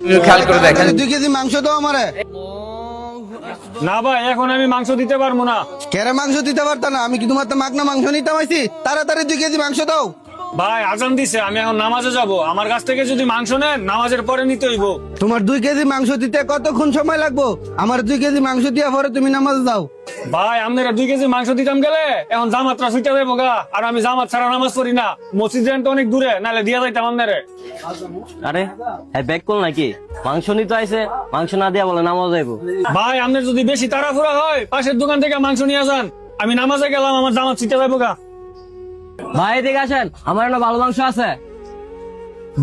খেয়াল করে দেখেন। 2 কেজি মাংস দাও আমারে। না ভাই, এখন আমি মাংস দিতে পারবো না। কেরে মাংস দিতে পারতা না? আমি কি তোমার তো মাগনা মাংস নিতে পাইছি? তাড়াতাড়ি 2 কেজি মাংস দাও। ভাই আজান দিছে, আমি এখন নামাজে যাব। আমার কাছ থেকে যদি মাংস নেন, নামাজের পরে নিতে হইব। তোমার 2 কেজি মাংস দিতে কতক্ষণ সময় লাগবো? আমার 2 কেজি মাংস দিয়া পরে তুমি নামাজে যাও। ভাই আপনারা 2 কেজি মাংস দিতাম গেলে এখন জামাতরা ছুটে যাবো গা, আর আমি জামাত ছাড়া নামাজ পড়ি না। মসজিদ তো অনেক দূরে, নাহলে দিয়া যাইতাম আপনারে। আরে হ্যাঁ, ব্যাক কল নাকি? মাংস নিতে আইছে, মাংস না দিয়া বলে নামাজ যাইবো। ভাই আপনার যদি বেশি তাড়াহুড়া হয়, পাশের দোকান থেকে মাংস নিয়ে যান। আমি নামাজে গেলাম, আমার জামাত ছুটে যাবো গা। ভাই এদিকে আসেন, আমার একটা ভালো মাংস আছে।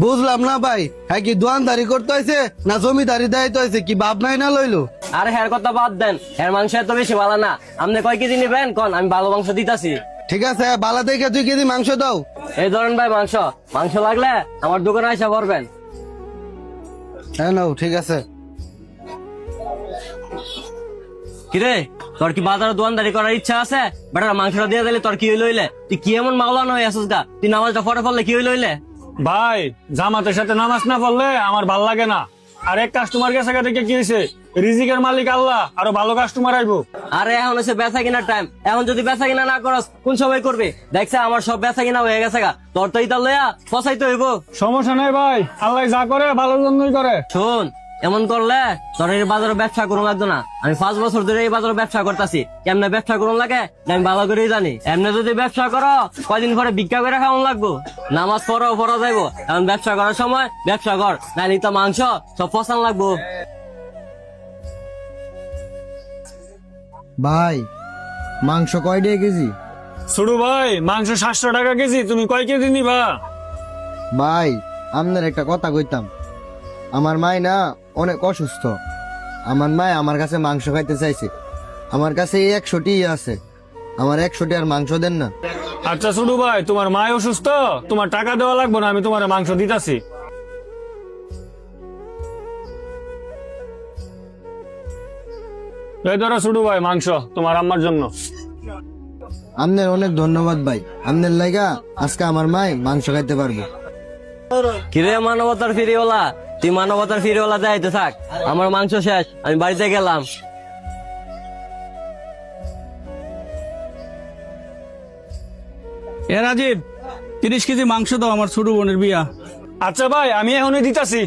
বুঝলাম না ভাই, হ্যাঁ কি দোয়ানদারি করতে হয়েছে না জমিদারি দায়িত্ব হয়েছে? কি বাপ নাই না লইলো? আরে হ্যার কথা বাদ দেন, হ্যার মাংস এত বেশি ভালো না। আপনি কয় কেজি নিবেন কোন, আমি ভালো মাংস দিতাছি। ঠিক আছে, বালা দেখে 2 কেজি মাংস দাও। এই ধরেন ভাই মাংস, মাংস লাগলে আমার দোকানে আইসা করবেন। হ্যাঁ নাও, ঠিক আছে। কিরে, তোর কি বাজারে দোকানদারি করার ইচ্ছা আছে? বেটার মাংসটা দিয়ে দিলে তোর কি হইলে? তুই কি এমন মাওলানা হয়ে আসিস গা? তুই নামাজটা পরে পড়লে কি হইলে? ভাই জামাতের সাথে নামাজ না পড়লে আমার ভাল লাগে না। আর এক কাস্টমার গেছে থেকে কি হয়েছে? রিজিকের মালিক আল্লাহ, আরো ভালো কাস্টমার আইবো। আরে এখন হচ্ছে বেচা কিনার টাইম, এখন যদি বেচা কিনা না করস কোন সময় করবে? দেখছে আমার সব বেচা কিনা হয়ে গেছে গা, তোর তো ইতা লইয়া ফসাইতে হইব। সমস্যা নাই ভাই, আল্লাহ যা করে ভালোর জন্যই করে। শোন, এমন করলে তোর এই বাজারে ব্যবসা করুন লাগতো না। আমি 5 বছর ধরে এই বাজারে ব্যবসা করতেছি, কেমনে ব্যবসা করুন লাগে আমি ভালো করেই জানি। এমনি যদি ব্যবসা করো, কয়দিন পরে ভিক্ষা করে খাওয়ান লাগবো। নামাজ পড়া যাইবো, এখন ব্যবসা করার সময় ব্যবসা কর, নাইলে তো মাংস সব ফসান লাগবো। ভাই মাংস কয় টাকা কেজি? ছোট ভাই মাংস 700 টাকা কেজি, তুমি কয় কেজি নিবা? ভাই আপনার একটা কথা কইতাম, আমার মাই না অনেক অসুস্থ। আমার মায় আমার কাছে মাংস খাইতে চাইছে, আমার কাছে এই 100টি আছে, আমার 100টি আর মাংস দেন না। আচ্ছা ছোট ভাই, তোমার মা অসুস্থ, তোমার টাকা দেওয়া লাগবে না, আমি তোমার মাংস দিতাছি। এই ধরো ছোট ভাই মাংস তোমার আম্মার জন্য। আপনার অনেক ধন্যবাদ ভাই, আপনার লাইগা আজকে আমার মায় মাংস খাইতে পারবে। কিরে মানবতার ফিরিওয়ালা, তুই মানবতার ফিরিওয়ালা দেখাইতে থাক। আমার মাংস শেষ, আমি বাড়িতে গেলাম। এ রাজীব, 30 কেজি মাংস দাও, আমার ছোট বোনের বিয়া। আচ্ছা ভাই, আমি এখনই দিতাছি।